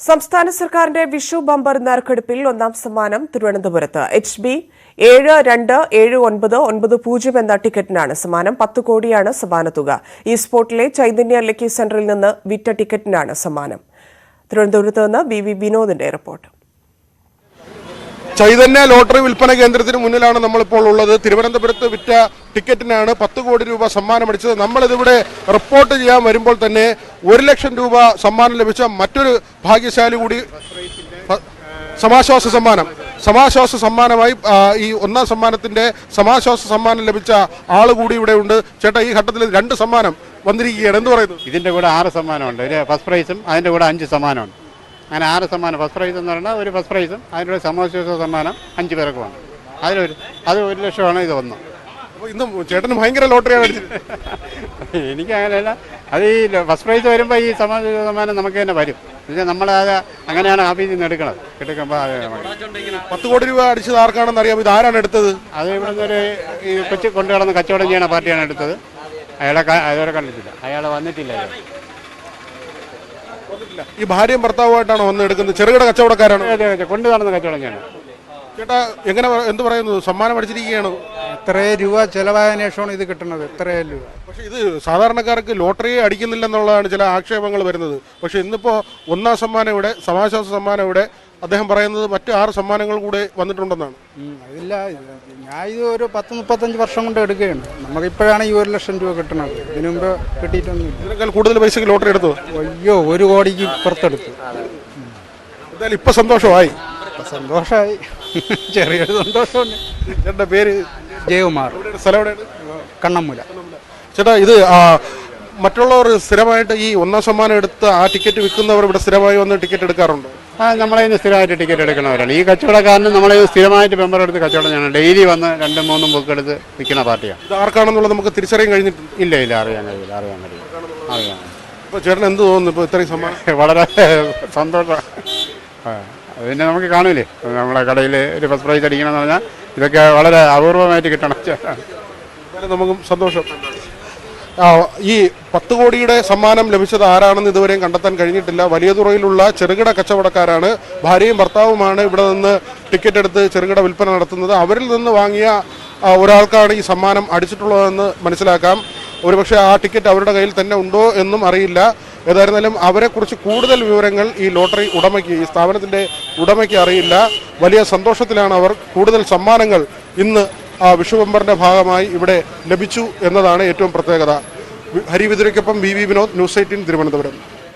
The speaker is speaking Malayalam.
സംസ്ഥാന സർക്കാരിന്റെ വിഷു ബമ്പർ നറുക്കെടുപ്പിൽ ഒന്നാം സമ്മാനം തിരുവനന്തപുരത്ത് HB 727990 എന്ന ടിക്കറ്റിനാണ് സമ്മാനം. 10 കോടിയാണ് സമ്മാന തുക. ഈ സ്പോട്ടിലെ ചൈതന്യ ലക്കി സെന്ററിൽ നിന്ന് വിറ്റ ടിക്കറ്റിനാണ് സമ്മാനം. തിരുവനന്തപുരത്ത് നിന്ന് BV വിനോദിന്റെ റിപ്പോർട്ട്. ചൈതന്യ ലോട്ടറി വിൽപ്പന കേന്ദ്രത്തിന് മുന്നിലാണ് നമ്മളിപ്പോൾ ഉള്ളത്. തിരുവനന്തപുരത്ത് വിറ്റ ടിക്കറ്റിനാണ് 10 കോടി രൂപ സമ്മാനമടിച്ചത്. നമ്മളിതിവിടെ റിപ്പോർട്ട് ചെയ്യാൻ വരുമ്പോൾ തന്നെ 1 ലക്ഷം രൂപ സമ്മാനം ലഭിച്ച മറ്റൊരു ഭാഗ്യശാലി കൂടി സമാശ്വാസ സമ്മാനമായി ഈ ഒന്നാം സമ്മാനത്തിന്റെ സമാശ്വാസ സമ്മാനം ലഭിച്ച ആൾ കൂടി ഇവിടെ ഉണ്ട്. ചേട്ടാ, ഈ ഘട്ടത്തിൽ 2 സമ്മാനം വന്നിരിക്കുകയാണ്, എന്ത് പറയുന്നു? ഇതിന്റെ കൂടെ 6 സമ്മാനമുണ്ട്. ഫസ്റ്റ് പ്രൈസും അതിന്റെ കൂടെ 5 സമ്മാനമുണ്ട്. അങ്ങനെ 6 സമ്മാനം. ഫസ്റ്റ് പ്രൈസ് എന്ന് പറഞ്ഞാൽ ഒരു ഫസ്റ്റ് പ്രൈസും അതിൻ്റെ സമാശ്വാസ സമ്മാനം 5 പേർക്കുമാണ്. അത് 1 ലക്ഷമാണ് ഇത് ഒന്ന്. അപ്പോൾ ഇന്ന് ചേട്ടന് ഭയങ്കര ലോട്ടറിയാണ് അടിച്ചത്. എനിക്ക് അങ്ങനെയല്ല, അത് ഈ ഫസ്റ്റ് പ്രൈസ് വരുമ്പോൾ ഈ സമാശ്വാസ സമ്മാനം നമുക്ക് തന്നെ വരും. നമ്മളത് അങ്ങനെയാണ് ഓഫീസിൽ നിന്ന് എടുക്കുന്നത്. എടുക്കുമ്പോൾ 10 കോടി രൂപ അടിച്ചത് ആർക്കാണെന്ന് അറിയാം. ഇത് ആരാണ് എടുത്തത്? അത് ഇവിടെ നിന്നൊരു ഈ കൊച്ചു കൊണ്ടുകിടന്ന് കച്ചവടം ചെയ്യുന്ന പാർട്ടിയാണ് എടുത്തത്. അയാളെ അതുവരെ കണ്ടിട്ടില്ല, അയാൾ വന്നിട്ടില്ല. ഈ ഭാര്യയും ഭർത്താവുമായിട്ടാണ് വന്ന് എടുക്കുന്നത്. ചെറുകിട കച്ചവടക്കാരാണ് കൊണ്ടു നടന്ന കച്ചവടം ചെയ്യണം. ചേട്ടാ, എങ്ങനെ എന്ത് പറയുന്നു? സമ്മാനം അടിച്ചിരിക്കുകയാണ്. എത്ര രൂപ ചെലവായതിനു ശേഷമാണ് ഇത് കിട്ടുന്നത്. എത്രയും രൂപ. പക്ഷെ ഇത് സാധാരണക്കാർക്ക് ലോട്ടറി അടിക്കുന്നില്ലെന്നുള്ളതാണ് ചില ആക്ഷേപങ്ങൾ വരുന്നത്. പക്ഷെ ഇന്നിപ്പോ ഒന്നാം സമ്മാനം ഇവിടെ, സമാശ്വാസ സമ്മാനം ഇവിടെ, അദ്ദേഹം പറയുന്നത് മറ്റ് 6 സമ്മാനങ്ങൾ കൂടെ വന്നിട്ടുണ്ടെന്നാണ്. അതില്ല, ഞാൻ ഇത് ഒരു 10-35 വർഷം കൊണ്ട് എടുക്കുകയാണ്. നമുക്കിപ്പോഴാണ് ഈ 1 ലക്ഷം രൂപ കിട്ടുന്നത്. ഇതിനു മുമ്പ് കിട്ടിയിട്ടൊന്നുമില്ല. ഇതിനേക്കാൾ കൂടുതൽ പൈസക്ക് ലോട്ടറി എടുത്തു? അയ്യോ, 1 കോടിക്ക് പുറത്തെടുത്തു. എന്തായാലും ഇപ്പൊ സന്തോഷമായി. ചെറിയൊരു സന്തോഷമുണ്ട്. ചേട്ടൻ്റെ പേര്? ജയകുമാർ. സ്ഥലം എവിടെയാണ്? കണ്ണമ്മൂല. ചേട്ടാ, ഇത് മറ്റുള്ളവർ സ്ഥിരമായിട്ട് ഈ ഒന്നാം സമ്മാനം എടുത്ത് ആ ടിക്കറ്റ് വിൽക്കുന്നവർ ഇവിടെ സ്ഥിരമായി വന്ന് ടിക്കറ്റ് എടുക്കാറുണ്ട്? നമ്മളെ സ്ഥിരമായിട്ട് ടിക്കറ്റ് എടുക്കുന്നവരാണ്. ഈ കച്ചവടക്കാരന് നമ്മളെ സ്ഥിരമായിട്ട് മെമ്പർ എടുത്ത് കച്ചവടം ചെയ്യണം. ഡെയിലി വന്ന് 2-3 ബുക്ക് എടുത്ത് വിൽക്കുന്ന പാർട്ടിയാണ്. ഇത് ആർക്കാണെന്നുള്ളത് നമുക്ക് തിരിച്ചറിയാൻ കഴിഞ്ഞിട്ടുണ്ട്? ഇല്ല, അറിയാൻ കഴിയില്ല. ഇപ്പോൾ ചേട്ടൻ എന്ത് തോന്നുന്നു ഇപ്പോൾ ഇത്രയും സമ്മാനം? വളരെ സന്തോഷം. പിന്നെ നമുക്ക് കാണൂലേ, നമ്മളെ കടയിൽ ഒരു ഫസ്റ്റ് പ്രൈസ് അടിക്കണമെന്ന് പറഞ്ഞാൽ ഇതൊക്കെ വളരെ അപൂർവമായിട്ട് കിട്ടണം. നമുക്കും സന്തോഷം. ഈ 10 കോടിയുടെ സമ്മാനം ലഭിച്ചത് ആരാണെന്ന് ഇതുവരെയും കണ്ടെത്താൻ കഴിഞ്ഞിട്ടില്ല. വലിയ തുറയിലുള്ള ചെറുകിട കച്ചവടക്കാരാണ്. ഭാര്യയും ഭർത്താവുമാണ് ഇവിടെ നിന്ന് ടിക്കറ്റ് എടുത്ത് ചെറുകിട വിൽപ്പന നടത്തുന്നത്. അവരിൽ നിന്ന് വാങ്ങിയ ഒരാൾക്കാണ് ഈ സമ്മാനം അടിച്ചിട്ടുള്ളതെന്ന് മനസ്സിലാക്കാം. ഒരുപക്ഷെ ആ ടിക്കറ്റ് അവരുടെ കയ്യിൽ തന്നെ ഉണ്ടോ എന്നും അറിയില്ല. ഏതായിരുന്നാലും അവരെക്കുറിച്ച് കൂടുതൽ വിവരങ്ങൾ ഈ ലോട്ടറി ഉടമയ്ക്ക്, ഈ സ്ഥാപനത്തിൻ്റെ ഉടമയ്ക്ക് അറിയില്ല. വലിയ സന്തോഷത്തിലാണ് അവർ. കൂടുതൽ സമ്മാനങ്ങൾ ഇന്ന് വിഷു ബമ്പറിന്റെ ഭാഗമായി ഇവിടെ ലഭിച്ചു എന്നതാണ് ഏറ്റവും പ്രത്യേകത. ഹരിവിതുരയ്ക്കൊപ്പം BV വിനോദ്, ന്യൂസ് 18 തിരുവനന്തപുരം.